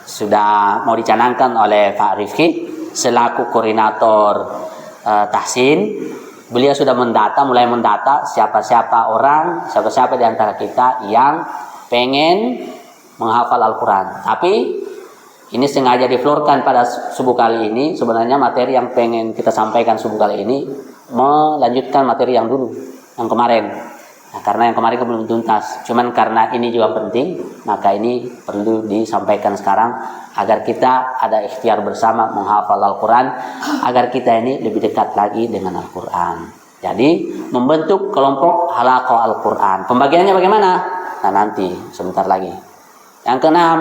sudah mau dicanangkan oleh Pak Rifki selaku koordinator tahsin. Beliau sudah mulai mendata siapa di antara kita yang pengen menghafal Al-Quran. Tapi ini sengaja diflorkan pada subuh kali ini. Sebenarnya materi yang pengen kita sampaikan subuh kali ini melanjutkan materi yang dulu, yang kemarin. Nah, karena yang kemarin belum tuntas. Cuman karena ini juga penting, maka ini perlu disampaikan sekarang agar kita ada ikhtiar bersama menghafal Al-Quran, agar kita ini lebih dekat lagi dengan Al-Quran. Jadi membentuk kelompok halaqah Al-Quran. Pembagiannya bagaimana? Nah, nanti sebentar lagi. Yang keenam,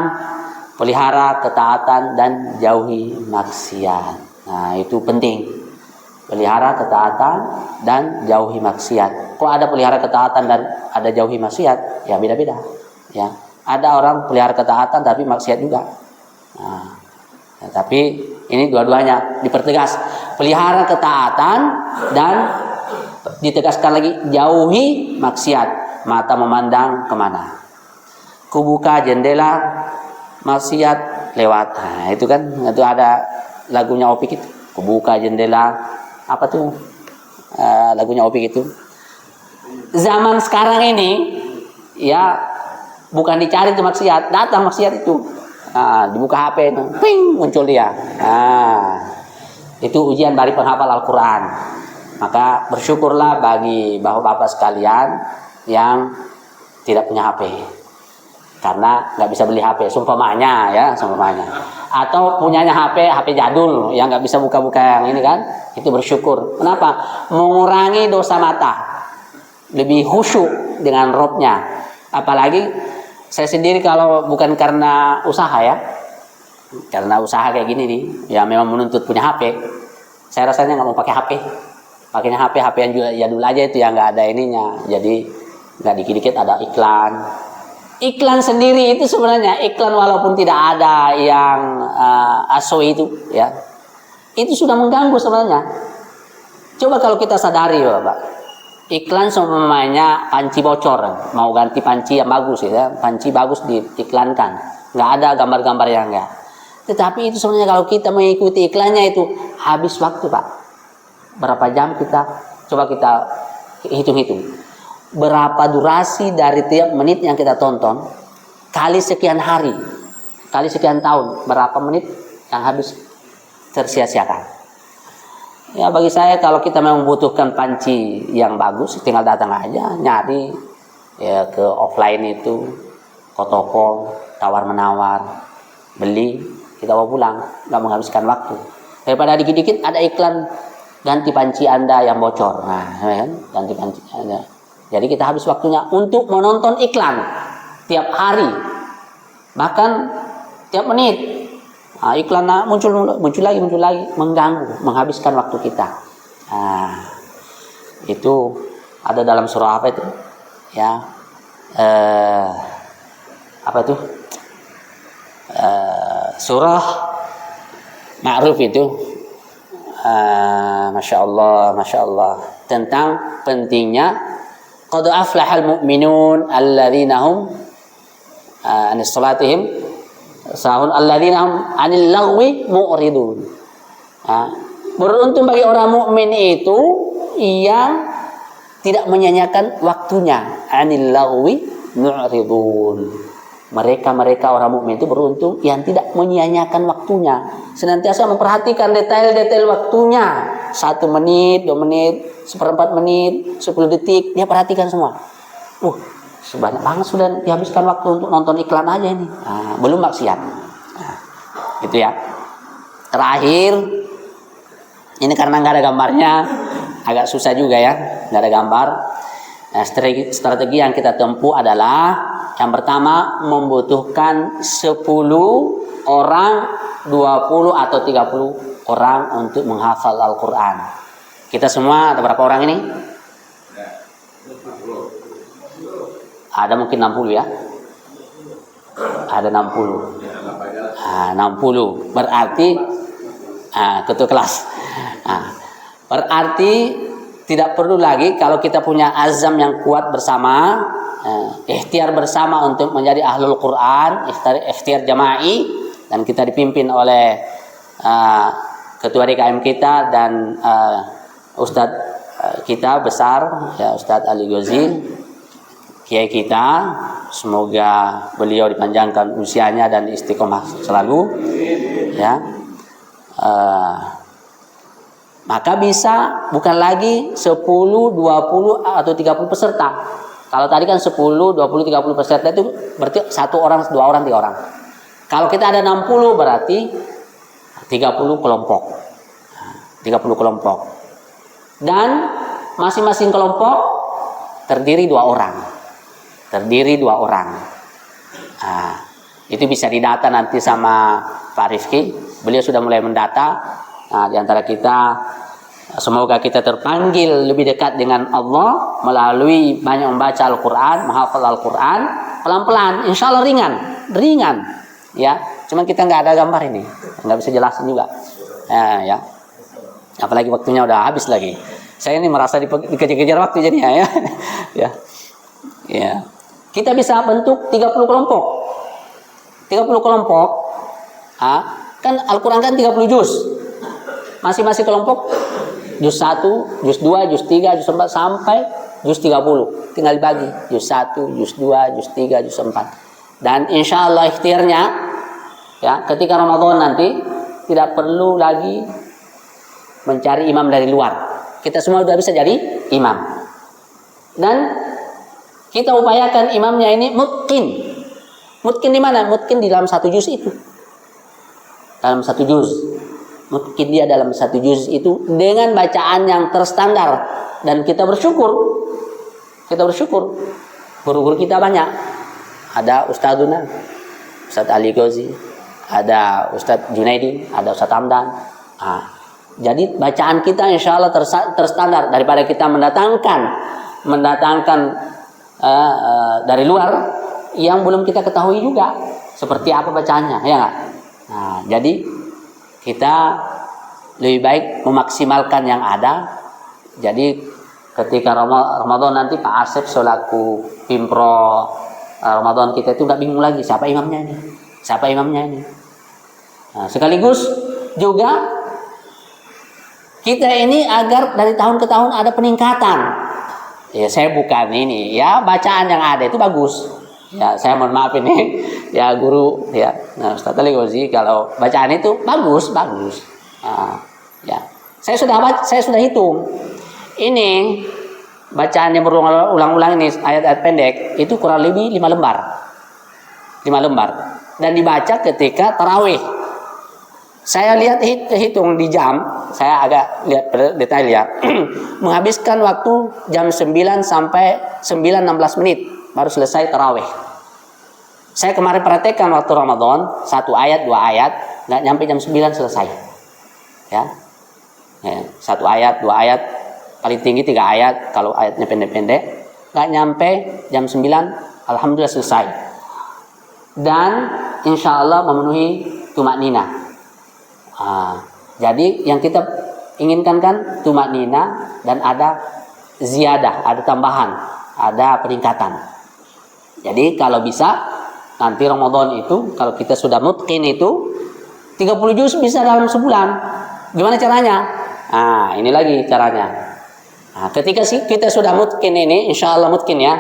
pelihara ketaatan dan jauhi maksiat. Nah, itu penting. Pelihara ketaatan dan jauhi maksiat. Kok ada pelihara ketaatan dan ada jauhi maksiat? Ya beda-beda. Ya, ada orang pelihara ketaatan tapi maksiat juga. Nah, ya, tapi ini dua-duanya dipertegas. Pelihara ketaatan dan ditegaskan lagi jauhi maksiat. Mata memandang kemana? Kubuka jendela, maksiat lewat. Nah, itu kan, itu ada lagunya Opik itu. Kubuka jendela, apa tuh lagunya Opik itu. Zaman sekarang ini ya bukan dicari tuh maksiat, datang maksiat itu. Nah, dibuka HP itu, ping, muncul dia. Nah, itu ujian bagi penghafal Al-Quran. Maka bersyukurlah bagi bapak-bapak sekalian yang tidak punya HP, karena nggak bisa beli HP, sumpamanya. Atau punyanya HP jadul yang nggak bisa buka-buka yang ini kan, itu bersyukur. Kenapa? Mengurangi dosa mata, lebih khusyuk dengan robnya. Apalagi saya sendiri kalau bukan karena usaha ya, karena usaha kayak gini nih, ya memang menuntut punya HP. Saya rasanya nggak mau pakai HP, pakainya HP yang jadul aja itu yang nggak ada ininya. Jadi nggak dikit-dikit ada iklan. Iklan sendiri itu sebenarnya iklan walaupun tidak ada yang aso itu ya, itu sudah mengganggu sebenarnya. Coba kalau kita sadari Bapak, iklan semuanya panci bocor, mau ganti panci yang bagus ya, panci bagus diiklankan, nggak ada gambar-gambar yang enggak. Tetapi itu sebenarnya kalau kita mengikuti iklannya itu habis waktu Pak. Berapa jam coba kita hitung-hitung. Berapa durasi dari tiap menit yang kita tonton kali sekian hari, kali sekian tahun, berapa menit yang habis tersia-siakan. Ya bagi saya kalau kita memang membutuhkan panci yang bagus, tinggal datang aja nyari ya ke offline itu, ke toko tawar menawar, beli, kita bawa pulang, nggak menghabiskan waktu. Daripada dikit-dikit ada iklan ganti panci Anda yang bocor, nah kan ganti panci Anda. Jadi kita habis waktunya untuk menonton iklan tiap hari, bahkan tiap menit. Nah, iklan muncul lagi, mengganggu, menghabiskan waktu kita. Nah, itu ada dalam surah apa itu? Ya, apa itu? Surah Ma'ruf itu. Masya Allah, tentang pentingnya qad aflahal mu'minun alladzina hum an salatihim sahun alladzina hum 'anil lagwi mu'ridun. Beruntung bagi orang mukmin itu yang tidak menyanyiakan waktunya. Anil lagwi mu'ridun. Mereka orang mukmin itu beruntung yang tidak menyia-nyiakan waktunya, senantiasa memperhatikan detail-detail waktunya. 1 menit, 2 menit, 1/4 menit, 10 detik, dia perhatikan semua. Sebanyak banget sudah dihabiskan waktu untuk nonton iklan aja ini. Belum maksiat. Gitu ya. Terakhir, ini karena nggak ada gambarnya, agak susah juga ya, nggak ada gambar. Strategi yang kita tempuh adalah yang pertama membutuhkan 10 orang, 20 atau 30 orang untuk menghafal Al-Quran. Kita semua ada berapa orang ini? Ada mungkin 60 ya. Ada 60. 60 berarti ketua kelas. Berarti tidak perlu lagi kalau kita punya azam yang kuat bersama, ikhtiar bersama untuk menjadi ahlul Quran, ikhtiar jama'i, dan kita dipimpin oleh ketua DKM kita dan Ustadz kita besar ya, Ustadz Ali Ghazil, kiai kita, semoga beliau dipanjangkan usianya dan istiqomah selalu ya. Maka bisa bukan lagi 10, 20 atau 30 peserta. Kalau tadi kan 10, 20, 30 peserta itu berarti 1 orang, 2 orang, 3 orang. Kalau kita ada 60 berarti 30 kelompok. 30 kelompok. Dan masing-masing kelompok terdiri 2 orang. Terdiri 2 orang. Itu bisa didata nanti sama Pak Rifki. Beliau sudah mulai mendata. Di antara kita, semoga kita terpanggil lebih dekat dengan Allah melalui banyak membaca Al-Quran, menghafal Al-Quran, pelan-pelan, insya Allah ringan, ya. Cuman kita nggak ada gambar ini, nggak bisa jelasin juga, ya. Apalagi waktunya udah habis lagi. Saya ini merasa dikejar-kejar waktu jadinya, ya, ya. Kita bisa bentuk 30 kelompok, 30 kelompok, kan Al-Quran kan 30 juz. Masing-masing kelompok juz 1, juz 2, juz 3, juz 4 sampai juz 30. Tinggal dibagi juz 1, juz 2, juz 3, juz 4. Dan insya Allah ikhtiarnya ya, ketika Ramadan nanti tidak perlu lagi mencari imam dari luar. Kita semua sudah bisa jadi imam. Dan kita upayakan imamnya ini mutqin. Mutqin di mana? Mutqin di dalam 1 juz itu. Dalam 1 juz. Mungkin dia dalam 1 juz itu dengan bacaan yang terstandar, dan kita bersyukur guru-guru kita banyak. Ada Ustadzuna, Ustadz Ali Ghazi, ada Ustadz Junaidi, ada Ustadz Hamdan. Jadi bacaan kita insya Allah terstandar daripada kita mendatangkan dari luar yang belum kita ketahui juga seperti apa bacaannya, ya nggak? Jadi kita lebih baik memaksimalkan yang ada. Jadi ketika Ramadan nanti Pak Asep selaku Pimpro Ramadan kita itu nggak bingung lagi siapa imamnya ini. Sekaligus juga kita ini agar dari tahun ke tahun ada peningkatan. Ya saya bukan ini ya, bacaan yang ada itu bagus. Ya saya mohon maaf ini ya guru ya. Ustaz Ali Ghazi kalau bacaan itu bagus. Ya saya sudah hitung. Ini bacaan yang berulang-ulang ini ayat-ayat pendek itu kurang lebih 5 lembar. 5 lembar dan dibaca ketika tarawih. Saya lihat hitung di jam, saya agak lihat detail ya. Menghabiskan waktu jam 9 sampai 9:16 menit baru selesai tarawih. Saya kemarin praktekkan waktu Ramadan 1 ayat 2 ayat nggak nyampe jam 9 selesai. Ya. 1 ayat 2 ayat paling tinggi 3 ayat kalau ayatnya pendek-pendek nggak nyampe jam 9 alhamdulillah selesai. Dan insya Allah memenuhi tumak nina. Jadi yang kita inginkan kan tumak nina dan ada ziyadah, ada tambahan, ada peningkatan. Jadi kalau bisa nanti Ramadan itu kalau kita sudah mutqin itu 30 juz bisa dalam sebulan. Gimana caranya? Ini lagi caranya. Nah, ketika kita sudah mungkin ini, insya Allah mungkin ya.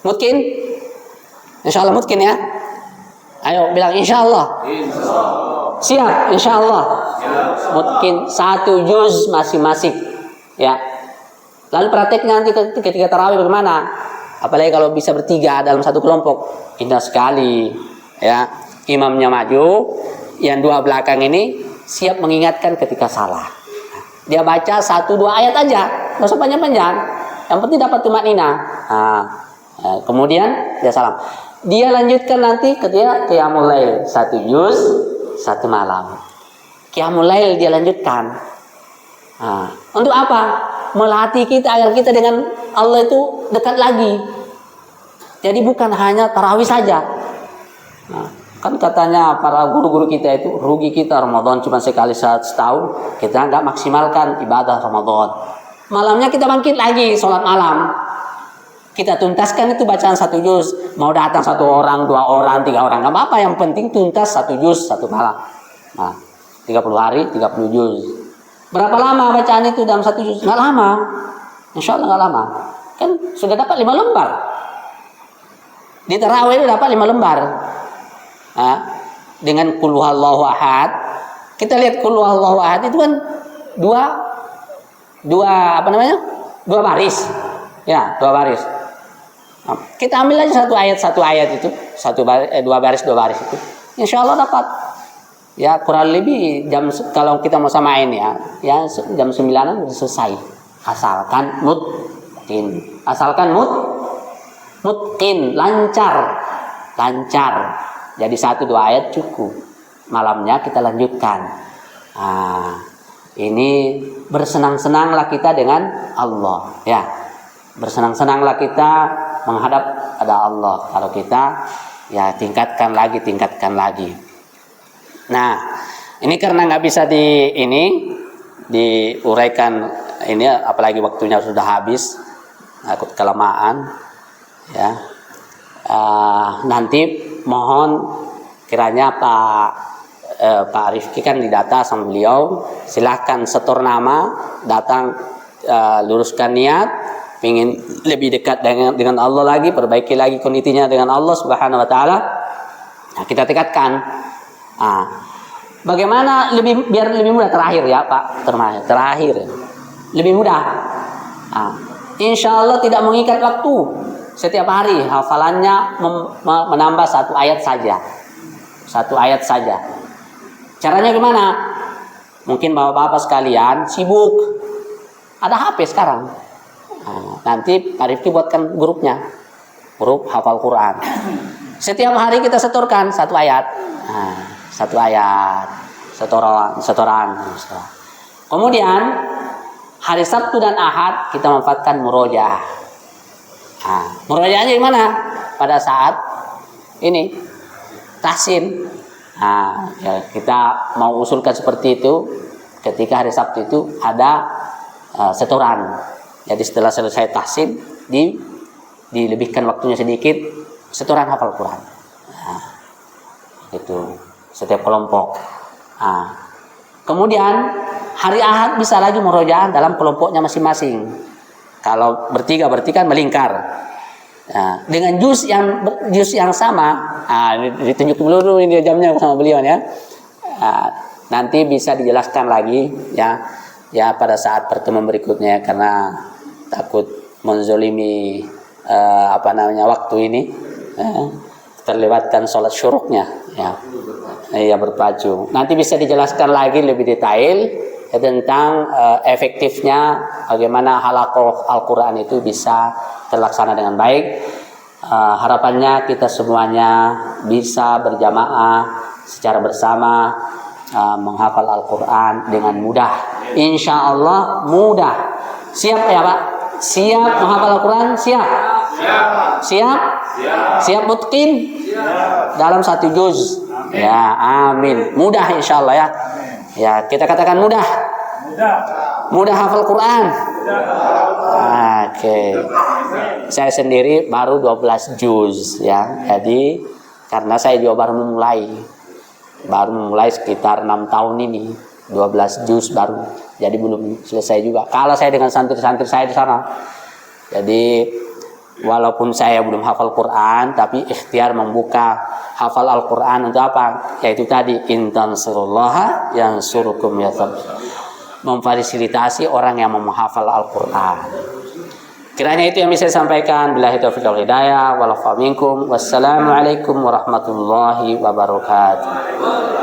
Mungkin? Insya Allah mungkin ya. Ayo bilang insya Allah. Siap, insya Allah. Mungkin 1 juz masing-masing. Ya. Lalu prakteknya nanti ketika tarawih bagaimana? Apalagi kalau bisa bertiga dalam satu kelompok, indah sekali. Ya, imamnya maju, yang 2 belakang ini siap mengingatkan ketika salah. Dia baca 1-2 ayat aja, nggak usah panjang-panjang. Yang penting dapat tumanina. Nah, kemudian dia salam. Dia lanjutkan nanti ketika qiyamul lail 1 juz 1 malam. Qiyamul lail dia lanjutkan. Nah, untuk apa? Melatih kita agar kita dengan Allah itu dekat lagi. Jadi bukan hanya tarawih saja. Nah, kan katanya para guru-guru kita itu rugi kita Ramadan cuma sekali setahun, kita nggak maksimalkan ibadah Ramadan. Malamnya kita bangkit lagi sholat malam. Kita tuntaskan itu bacaan 1 juz. Mau datang 1 orang, 2 orang, 3 orang, nggak apa-apa. Yang penting tuntas 1 juz 1 malam. Nah, 30 hari 30 juz. Berapa lama bacaan itu dalam 1 juz? Nggak lama. Insya Allah nggak lama. Kan sudah dapat 5 lembar. Di tarawih itu dapat 5 lembar. Nah, dengan qul huwallahu ahad. Kita lihat qul huwallahu ahad itu kan dua apa namanya? 2 baris. Ya, 2 baris. Nah, kita ambil aja satu ayat itu, 2 baris itu. Insya Allah dapat. Ya kurang lebih kalau kita mau samain ya jam 9 sudah selesai. Asalkan mutqin, lancar. Jadi 1-2 ayat cukup. Malamnya kita lanjutkan. Nah, ini bersenang-senanglah kita dengan Allah, ya. Bersenang-senanglah kita menghadap pada Allah. Kalau kita ya tingkatkan lagi. Nah, ini karena nggak bisa diuraikan ini, apalagi waktunya sudah habis, takut kelamaan. Ya, nanti mohon kiranya Pak Rifki kan didata sama beliau, silahkan setor nama, datang luruskan niat. Ingin lebih dekat dengan Allah lagi, perbaiki lagi kondisinya dengan Allah Subhanahu wa taala. Nah, kita tingkatkan. Nah, bagaimana biar lebih mudah terakhir ya, Pak? Terakhir. Lebih mudah. Nah, insya Allah tidak mengikat waktu. Setiap hari hafalannya menambah 1 ayat saja. 1 ayat saja. Caranya gimana? Mungkin bapak-bapak sekalian sibuk. Ada HP sekarang. Nah, nanti Pak Rifki buatkan grup hafal Quran. Setiap hari kita setorkan 1 ayat. Nah, 1 ayat, setoran. Kemudian hari Sabtu dan Ahad kita manfaatkan murojaah. Nah, murojaahnya gimana? Pada saat ini tahsin. Nah, ya kita mau usulkan seperti itu. Ketika hari Sabtu itu ada setoran. Jadi setelah selesai tahsin dilebihkan waktunya sedikit, setoran hafal Quran. Nah, itu setiap kelompok. Nah, kemudian hari Ahad bisa lagi murojaah dalam kelompoknya masing-masing. Kalau bertiga kan melingkar. Nah, dengan juz yang sama. Nah, ini ditunjuk dulu ini jamnya sama beliau ya. Nah, nanti bisa dijelaskan lagi ya pada saat pertemuan berikutnya, karena takut menzolimi waktu ini, terlewatkan sholat syuruknya ya berpacu. Nanti bisa dijelaskan lagi lebih detail tentang efektifnya bagaimana halaqah Al-Quran itu bisa terlaksana dengan baik. Harapannya kita semuanya bisa berjamaah secara bersama menghafal Al-Quran dengan mudah. Insya Allah mudah. Siap ya Pak? Siap menghafal Al-Quran? Siap mutqin? Dalam 1 juz. Ya, amin. Mudah insya Allah ya. Ya, kita katakan mudah. Mudah hafal Quran. Oke. Saya sendiri baru 12 juz ya. Jadi karena saya juga baru memulai sekitar 6 tahun ini. 12 juz baru. Jadi belum selesai juga. Kalau saya dengan santri-santri saya di sana. Jadi walaupun saya belum hafal Quran, tapi ikhtiar membuka hafal Al-Quran untuk apa? Yaitu tadi intan surullah yang surukum ya, memfasilitasi orang yang menghafal Al-Quran. Kiranya itu yang bisa saya sampaikan. Billahi taufiq wal hidayah. Wal afu minkum. Wassalamualaikum warahmatullahi wabarakatuh.